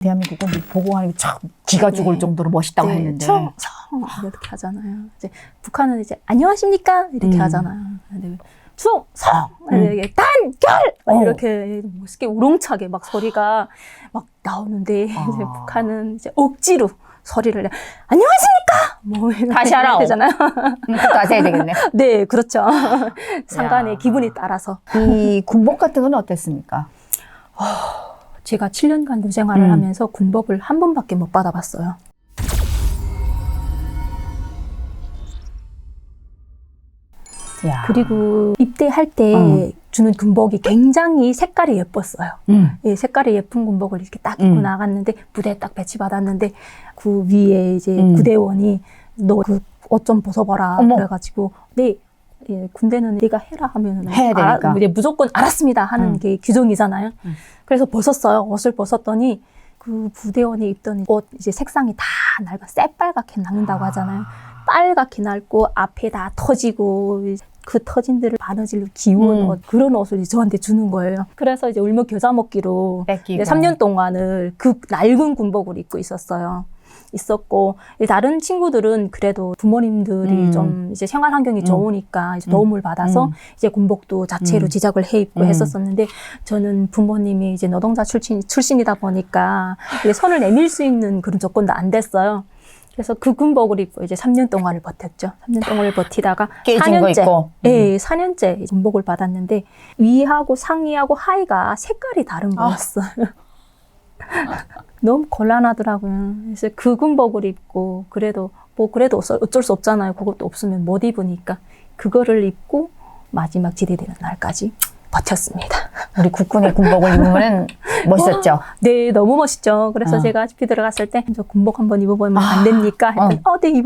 대한민국 군대 보고 하는 게 참 기가 죽을 정도로 멋있다고 네, 했는데. 성 이렇게 하잖아요. 이제 북한은 이제 안녕하십니까 이렇게 하잖아요. 근데 충성 이렇게 단결 막 이렇게 멋있게 우렁차게 막 소리가 막 나오는데 이제 북한은 이제 억지로 소리를 안녕하십니까 뭐 이렇게 다시 하라. 되잖아요. 다시 해야 되겠네. 네, 그렇죠. 상관의 기분에 따라서. 이 군복 같은 건 어땠습니까? 제가 7년간 군생활을 하면서 군복을 한 번밖에 못 받아봤어요. 야. 그리고 입대할 때 주는 군복이 굉장히 색깔이 예뻤어요. 예, 색깔이 예쁜 군복을 이렇게 딱 입고 나갔는데 부대에 딱 배치받았는데 그 위에 이제 구대원이 너 그 옷 좀 벗어봐라 그래가지고 네. 예, 군대는 네가 해라 하면 해야 되니까. 무조건 알았습니다 하는 게 규정이잖아요. 그래서 벗었어요. 옷을 벗었더니 그 부대원이 입던 옷 이제 색상이 다 낡아 새빨갛게 낡는다고 하잖아요. 빨갛게 낡고 앞에 다 터지고 그 터진 데를 바느질로 기운 옷 그런 옷을 저한테 주는 거예요. 그래서 이제 울며 겨자 먹기로 뺏기고. 3년 동안을 그 낡은 군복을 입고 있었고 다른 친구들은 그래도 부모님들이 좀 이제 생활 환경이 좋으니까 이제 도움을 받아서 이제 군복도 자체로 제작을 해 입고 했었었는데 저는 부모님이 이제 노동자 출신이다 보니까 이제 손을 내밀 수 있는 그런 조건도 안 됐어요. 그래서 그 군복을 입고 이제 3년 동안을 버텼죠. 3년 동안을 버티다가 깨진 거 있고. 네, 4년째 군복을 받았는데 위하고 상의하고 하의가 색깔이 다른 거였어요. 너무 곤란하더라고요. 그래서 그 군복을 입고 그래도 어쩔 수 없잖아요. 그것도 없으면 못 입으니까 그거를 입고 마지막 지대되는 날까지 버텼습니다. 우리 국군의 군복을 입으면 멋있었죠? 네, 너무 멋있죠. 그래서 제가 집에 들어갔을 때 저 군복 한번 입어보면 안 됩니까? 했더니 네,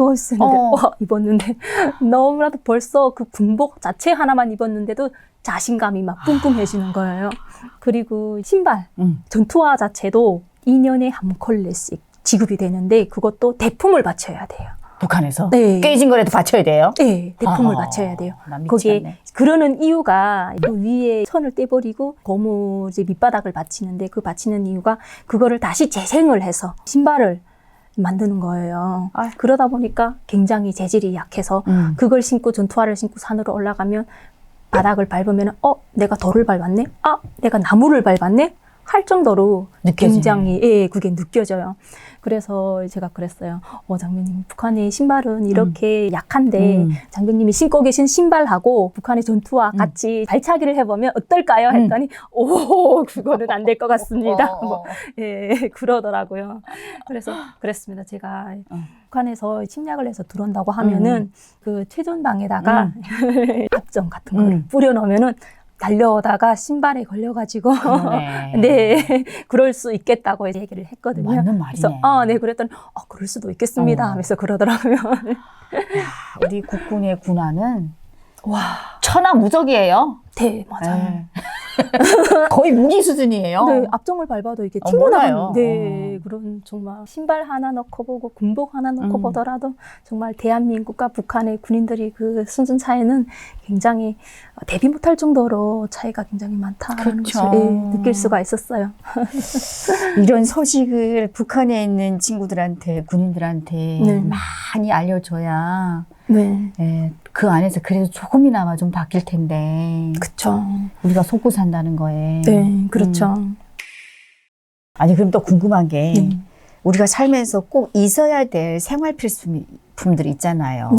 입었는데 너무나도 벌써 그 군복 자체 하나만 입었는데도 자신감이 막 뿜뿜해지는 거예요. 그리고 신발, 전투화 자체도 2년에 한 컬레씩 지급이 되는데 그것도 대품을 바쳐야 돼요. 북한에서? 네. 깨진 거라도 받쳐야 돼요? 네, 대품을 바쳐야 돼요. 거기에 그러는 이유가 그 위에 선을 떼버리고 고무 이제 밑바닥을 받치는데 그 받치는 이유가 그거를 다시 재생을 해서 신발을 만드는 거예요. 그러다 보니까 굉장히 재질이 약해서 그걸 신고 전투화를 신고 산으로 올라가면 바닥을 밟으면 내가 돌을 밟았네? 내가 나무를 밟았네? 할 정도로 굉장히 그게 느껴져요. 그래서 제가 그랬어요. 장병님, 북한의 신발은 이렇게 약한데 장병님이 신고 계신 신발하고 북한의 전투와 같이 발차기를 해보면 어떨까요? 했더니 그거는 안 될 것 같습니다. 그러더라고요. 그래서 그랬습니다. 제가 북한에서 침략을 해서 들어온다고 하면은 그 최전방에다가 합정 같은 거를 뿌려놓으면은 달려오다가 신발에 걸려가지고 네, 그럴 수 있겠다고 얘기를 했거든요. 맞는 말이네. 그래서 네, 그랬더니 그럴 수도 있겠습니다 하면서 그러더라고요. 우리 국군의 군화는 천하무적이에요. 네, 맞아요. 거의 무기 수준이에요. 네, 앞정을 밟아도 이게 튕겨나가는 그런 정말 신발 하나 넣고 보고 군복 하나 넣고 보더라도 정말 대한민국과 북한의 군인들이 그 수준 차이는 굉장히 대비 못할 정도로 차이가 굉장히 많다는 것을 느낄 수가 있었어요. 이런 소식을 북한에 있는 친구들한테 군인들한테 많이 알려줘야 그 안에서 그래도 조금이나마 좀 바뀔 텐데. 그쵸. 우리가 속고 산다는 거에. 네, 그렇죠. 아니, 그럼 또 궁금한 게, 우리가 살면서 꼭 있어야 될 생활 필수품들이 있잖아요. 뭐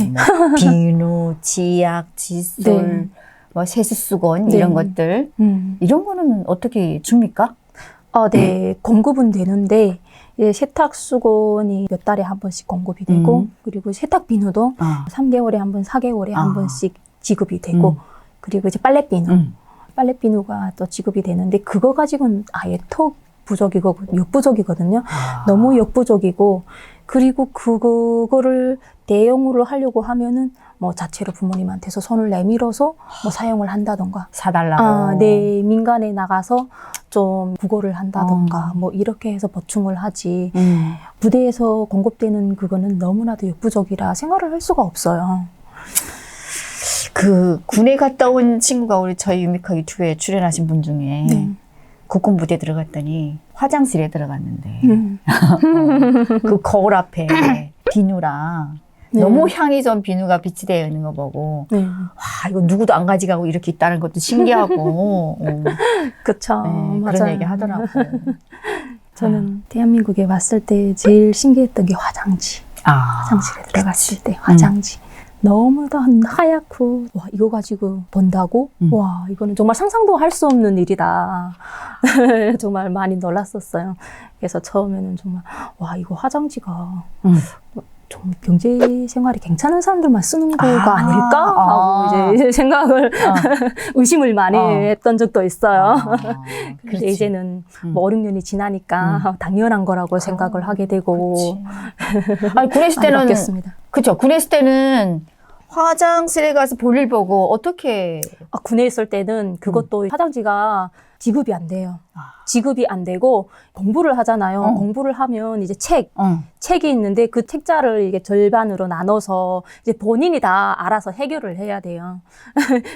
비누, 치약, 칫솔, 뭐 세수수건, 이런 것들. 이런 거는 어떻게 줍니까? 네, 공급은 되는데, 세탁수건이 몇 달에 한 번씩 공급이 되고, 그리고 세탁비누도 3개월에 한 번, 4개월에 한 번씩 지급이 되고, 그리고 이제 빨래비누가 또 지급이 되는데, 그거 가지고는 아예 역부족이거든요. 너무 역부족이고, 그리고 그거를 대용으로 하려고 하면은, 뭐 자체로 부모님한테서 손을 내밀어서 뭐 사용을 한다던가. 사달라고. 네, 민간에 나가서 좀 구걸을 한다던가, 뭐 이렇게 해서 보충을 하지. 부대에서 공급되는 그거는 너무나도 역부족이라 생활을 할 수가 없어요. 그 군에 갔다 온 친구가 저희 유미카 유튜브에 출연하신 분 중에 국군 부대 들어갔더니 화장실에 들어갔는데 그 거울 앞에 비누랑 네. 너무 향이 전 비누가 빛이 되어 있는 거 보고 네. 와 이거 누구도 안 가져가고 이렇게 있다는 것도 신기하고 그쵸. 네, 맞아요. 그런 얘기 하더라고요. 저는 대한민국에 왔을 때 제일 신기했던 게 화장지. 화장실에 들어갔을 때 화장지. 너무 다 하얗고 와 이거 가지고 본다고? 와 이거는 정말 상상도 할 수 없는 일이다. 정말 많이 놀랐었어요. 그래서 처음에는 정말 와 이거 화장지가 좀 경제 생활이 괜찮은 사람들만 쓰는 거가 아닐까 하고 이제 생각을 의심을 많이 했던 적도 있어요. 근데 이제는 뭐 5, 6년이 지나니까 당연한 거라고 생각을 하게 되고. 아니 군에 있을 때는 바뀌었습니다. 그렇죠. 군에 있을 때는 화장실에 가서 볼일 보고 어떻게 군에 있을 때는 그것도 화장지가 지급이 안 돼요. 지급이 안 되고 공부를 하잖아요. 공부를 하면 이제 책이 있는데 그 책자를 이게 절반으로 나눠서 이제 본인이 다 알아서 해결을 해야 돼요.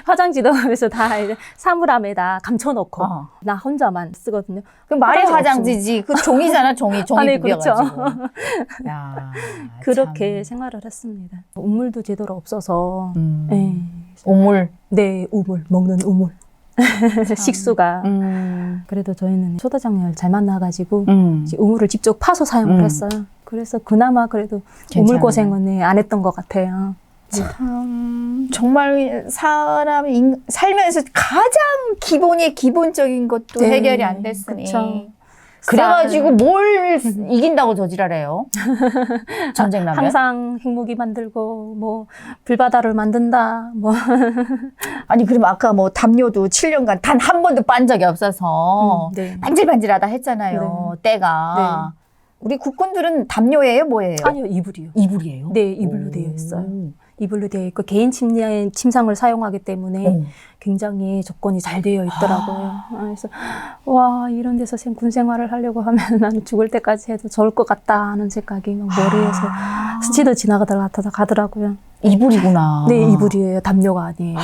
화장지도 그래서 다 이제 사물함에다 감춰놓고 나 혼자만 쓰거든요. 그 말이 화장지 화장지지. 그 종이잖아, 종이 네, 비벼가지고. 그렇죠. 야, 그렇게 생활을 했습니다. 우물도 제대로 없어서. 네. 우물. 네, 우물 먹는 우물. 식수가. 그래도 저희는 소다장을 잘 만나가지고 우물을 직접 파서 사용을 했어요. 그래서 그나마 그래도 우물 고생은 안 했던 것 같아요. 참 정말 사람이 살면서 가장 기본의 기본적인 것도 해결이 안 됐으니. 그쵸. 그래가지고 뭘 이긴다고 저지랄해요. 전쟁 나면. 항상 핵무기 만들고 뭐 불바다를 만든다. 뭐 아니 그럼 아까 뭐 담요도 7년간 단 한 번도 빤 적이 없어서 네. 반질반질하다 했잖아요. 때가. 우리 국군들은 담요예요, 뭐예요? 아니요, 이불이요. 이불이에요? 네, 이불로 되어 있어요. 이불로 되어 있고 개인 침상을 사용하기 때문에 굉장히 조건이 잘 되어 있더라고요. 그래서 와 이런 데서 군 생활을 하려고 하면 나는 죽을 때까지 해도 좋을 것 같다 하는 생각이 막 머리에서 스치듯 가더라고요. 이불이구나. 네, 이불이에요. 담요가 아니에요.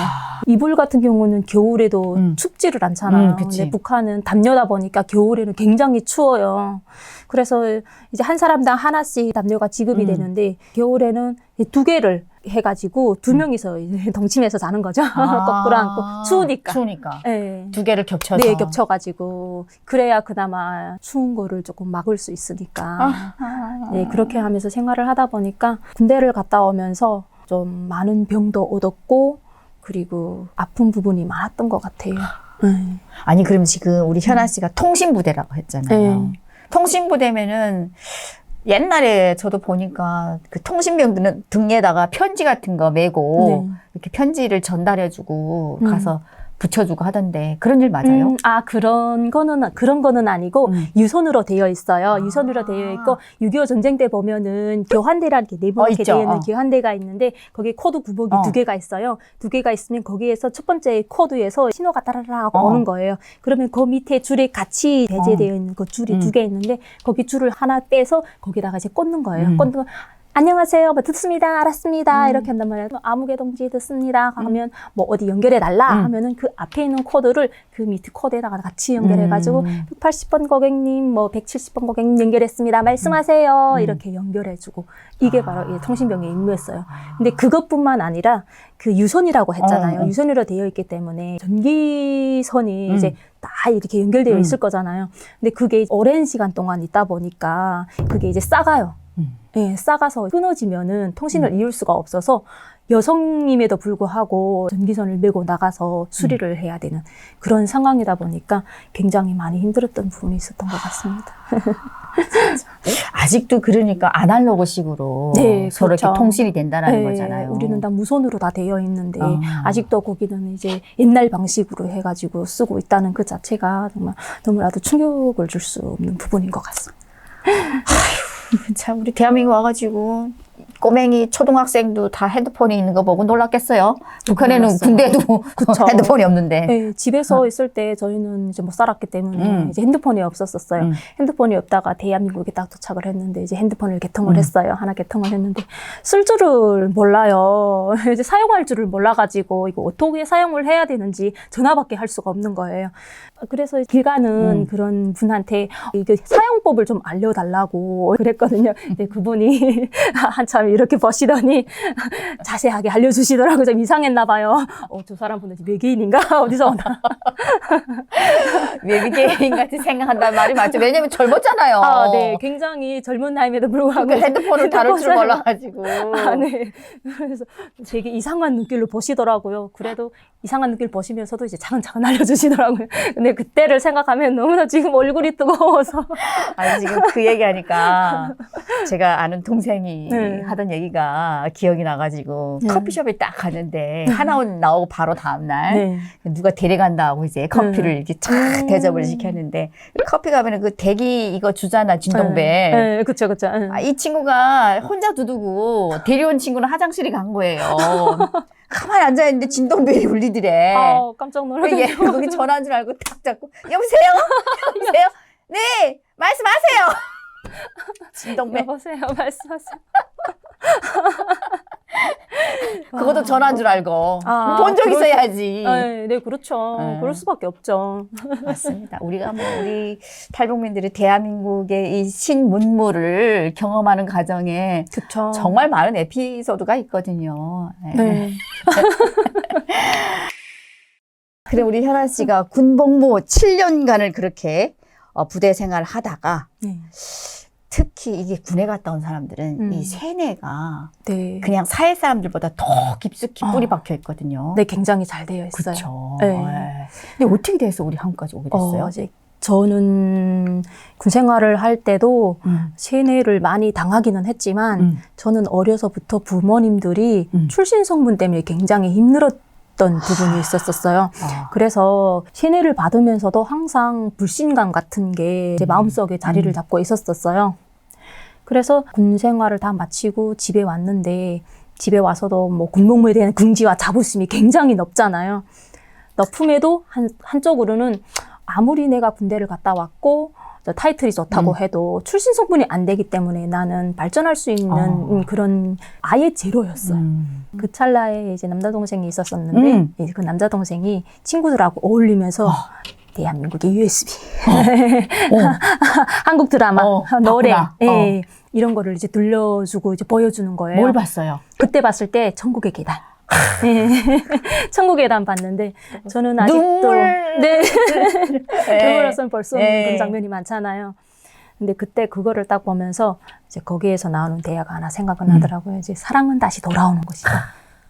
이불 같은 경우는 겨울에도 춥지를 않잖아요. 근데 북한은 담요다 보니까 겨울에는 굉장히 추워요. 그래서 이제 한 사람당 하나씩 담요가 지급이 되는데 겨울에는 2개를 해가지고 2명이서 이제 동침해서 자는 거죠. 거꾸로 앉고 추우니까. 네. 2개를 겹쳐서. 네, 겹쳐가지고 그래야 그나마 추운 거를 조금 막을 수 있으니까. 네, 그렇게 하면서 생활을 하다 보니까 군대를 갔다 오면서 좀 많은 병도 얻었고 그리고 아픈 부분이 많았던 것 같아요. 아니 그럼 지금 우리 현아 씨가 통신부대라고 했잖아요. 통신부대면은 옛날에 저도 보니까 그 통신병들은 등에다가 편지 같은 거 메고 이렇게 편지를 전달해주고 가서 붙여주고 하던데 그런 일 맞아요? 그런 거는 아니고 유선으로 되어 있어요. 유선으로 되어 있고 6.25 전쟁 때 보면은 교환대라는 게 네모나게 되어 있는 교환대가 있는데 거기에 코드 구복이 2개가 있어요. 2개가 있으면 거기에서 첫 번째 코드에서 신호가 따라라 하고 오는 거예요. 그러면 그 밑에 줄에 같이 배제되어 있는 그 줄이 2개 있는데 거기 줄을 하나 빼서 거기다가 이제 꽂는 거예요. 꽂는 거 안녕하세요. 뭐 듣습니다. 알았습니다. 이렇게 한단 말이에요. 아무개 동지 듣습니다. 하면 뭐 어디 연결해 달라 하면은 그 앞에 있는 코드를 그 밑에 코드에다가 같이 연결해가지고 180번 고객님, 뭐 170번 고객님 연결했습니다. 말씀하세요. 이렇게 연결해주고 이게 바로 통신병의 임무였어요. 근데 그것뿐만 아니라 그 유선이라고 했잖아요. 유선으로 되어 있기 때문에 전기선이 이제 다 이렇게 연결되어 있을 거잖아요. 근데 그게 오랜 시간 동안 있다 보니까 그게 이제 싸가요. 네, 싸가서 끊어지면은 통신을 이을 수가 없어서 여성임에도 불구하고 전기선을 메고 나가서 수리를 해야 되는 그런 상황이다 보니까 굉장히 많이 힘들었던 부분이 있었던 것 같습니다. 아직도 그러니까 아날로그식으로 서로 이렇게 통신이 된다는 거잖아요. 우리는 다 무선으로 다 되어 있는데 아직도 거기는 이제 옛날 방식으로 해가지고 쓰고 있다는 그 자체가 정말 너무나도 충격을 줄 수 없는 부분인 것 같습니다. 참 우리 대한민국 와가지고 꼬맹이 초등학생도 다 핸드폰이 있는 거 보고 놀랐겠어요. 북한에는 놀랐어요. 군대도 핸드폰이 없는데. 네, 집에서 있을 때 저희는 이제 못 살았기 때문에 이제 핸드폰이 없었어요. 핸드폰이 없다가 대한민국에 딱 도착을 했는데 이제 핸드폰을 개통을 했어요. 하나 개통을 했는데 쓸 줄을 몰라요. 이제 사용할 줄을 몰라가지고 이거 어떻게 사용을 해야 되는지 전화밖에 할 수가 없는 거예요. 그래서 길 가는 그런 분한테 이게 사용법을 좀 알려달라고 그랬거든요. 근데 그분이 한참 이렇게 보시더니 자세하게 알려주시더라고요. 좀 이상했나 봐요. 저 사람 보는지 외계인인가? 어디서 오나? 외계인 같이 생각한다는 말이 맞죠. 왜냐면 젊었잖아요. 아, 네. 굉장히 젊은 나이에도 불구하고 핸드폰을 다룰 줄 몰라가지고. 아, 네. 그래서 되게 이상한 눈길로 보시더라고요. 그래도 이상한 눈길 보시면서도 이제 차근차근 알려주시더라고요. 근데 그때를 생각하면 너무나 지금 얼굴이 뜨거워서. 아니, 지금 그 얘기하니까 제가 아는 동생이 하던 얘기가 기억이 나가지고 커피숍에 딱 갔는데 하나원 나오고 바로 다음날 누가 데려간다고 이제 커피를 이렇게 쫙 대접을 시켰는데 커피 가면은 그 대기 이거 주잖아, 진동벨. 네, 그쵸, 그쵸. 아, 이 친구가 혼자 두두고 데려온 친구는 화장실에 간 거예요. 가만히 앉아있는데 진동벨이 울리더래. 아, 깜짝 놀랐어요. 얘 거기 전화한 줄 알고 탁 잡고 여보세요? 여보세요? 네, 말씀하세요. 진동벨. 여보세요, 말씀하세요. 그것도 전화한 줄 알고 본 적 있어야지. 네, 그렇죠. 그럴 수밖에 없죠. 맞습니다. 우리가 우리 탈북민들이 대한민국의 이 신문물을 경험하는 과정에 그쵸. 정말 많은 에피소드가 있거든요. 네. 그래, 우리 현아 씨가 군복무 7년간을 그렇게 부대 생활을 하다가 특히 이게 군에 갔다 온 사람들은 이 세뇌가 그냥 사회 사람들보다 더 깊숙이 뿌리 박혀 있거든요. 네, 굉장히 잘 되어 있어요. 그렇죠. 네. 근데 어떻게 돼서 우리 한국까지 오게 됐어요? 이제 저는 군 생활을 할 때도 세뇌를 많이 당하기는 했지만 저는 어려서부터 부모님들이 출신 성분 때문에 굉장히 힘들었던 부분이 있었어요. 그래서 세뇌를 받으면서도 항상 불신감 같은 게 제 마음속에 자리를 잡고 있었어요. 그래서 군 생활을 다 마치고 집에 왔는데 집에 와서도 뭐 군복무에 대한 긍지와 자부심이 굉장히 높잖아요. 높음에도 한쪽으로는 아무리 내가 군대를 갔다 왔고 타이틀이 좋다고 해도 출신 성분이 안 되기 때문에 나는 발전할 수 있는 그런 아예 제로였어요. 그 찰나에 이제 남자 동생이 있었었는데 이제 그 남자 동생이 친구들하고 어울리면서 대한민국의 USB, 한국 드라마, 노래, 이런 거를 이제 들려주고 이제 보여주는 거예요. 뭘 봤어요? 그때 봤을 때 천국의 계단. 천국의 계단 봤는데 저는 아직도 눈물로선 벌써 그런 장면이 많잖아요. 근데 그때 그거를 딱 보면서 이제 거기에서 나오는 대화가 하나 생각은 하더라고요. 이제 사랑은 다시 돌아오는 것이다.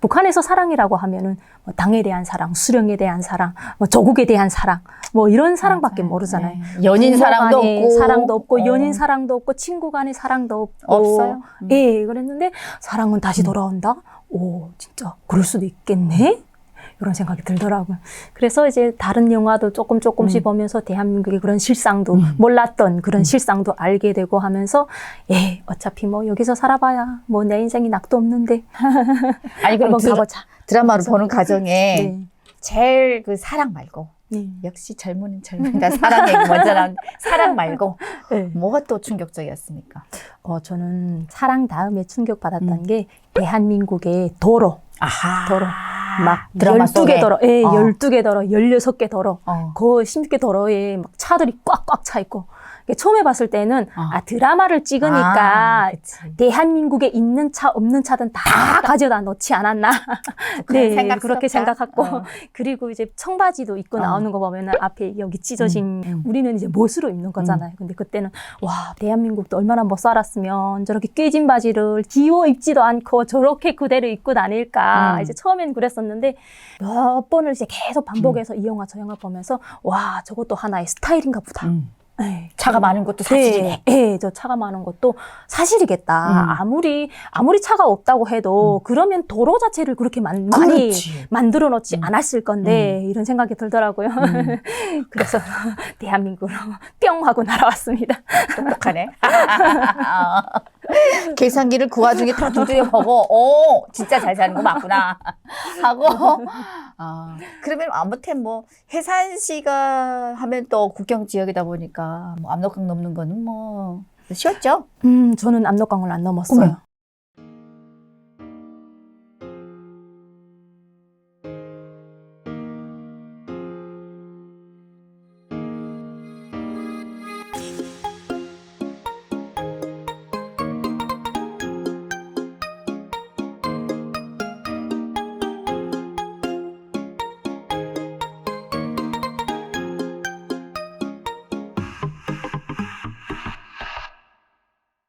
북한에서 사랑이라고 하면은 뭐 당에 대한 사랑, 수령에 대한 사랑, 뭐 조국에 대한 사랑, 뭐 이런 사랑밖에 모르잖아요. 연인 사랑도 없고, 연인 사랑도 없고, 친구 간의 사랑도 없고. 없어요? 예, 그랬는데 사랑은 다시 돌아온다? 오, 진짜 그럴 수도 있겠네? 이런 생각이 들더라고요. 그래서 이제 다른 영화도 조금씩 보면서 대한민국의 그런 실상도 몰랐던 그런 실상도 알게 되고 하면서 어차피 뭐 여기서 살아봐야 뭐 내 인생이 낙도 없는데 아니 그럼 가보자. 드라마를 보는 과정에 제일 그 사랑 말고 역시 젊은이는 젊은이다. 사랑 얘기 먼저 나오는데 사랑 말고 뭐가 또 충격적이었습니까? 저는 사랑 다음에 충격받았던 게 대한민국의 도로. 도로. 막 드라마 12개 도로, 12개 도로, 16개 도로, 그 16개 도로에 막 차들이 꽉꽉 차 있고. 처음에 봤을 때는 드라마를 찍으니까 대한민국에 있는 차 없는 차든 다 가져다 놓지 않았나. 네, 그렇게 생각했고 그리고 이제 청바지도 입고 나오는 거 보면 앞에 여기 찢어진 우리는 이제 못으로 입는 거잖아요. 근데 그때는 와, 대한민국도 얼마나 못 살았으면 저렇게 깨진 바지를 기워 입지도 않고 저렇게 그대로 입고 다닐까. 이제 처음엔 그랬었는데 몇 번을 이제 계속 반복해서 이 영화 저 영화 보면서 와, 저것도 하나의 스타일인가 보다. 차가 많은 것도 사실이네. 저 차가 많은 것도 사실이겠다. 아무리 차가 없다고 해도 그러면 도로 자체를 그렇게 많이 만들어 놓지 않았을 건데 이런 생각이 들더라고요. 그래서 대한민국으로 뿅 하고 날아왔습니다. 똑똑하네. 계산기를 그 와중에 다 두드려보고 진짜 잘 사는 거 맞구나 하고 그러면 아무튼 뭐 해산시가 하면 또 국경 지역이다 보니까 뭐 압록강 넘는 거는 뭐 쉬웠죠? 저는 압록강을 안 넘었어요.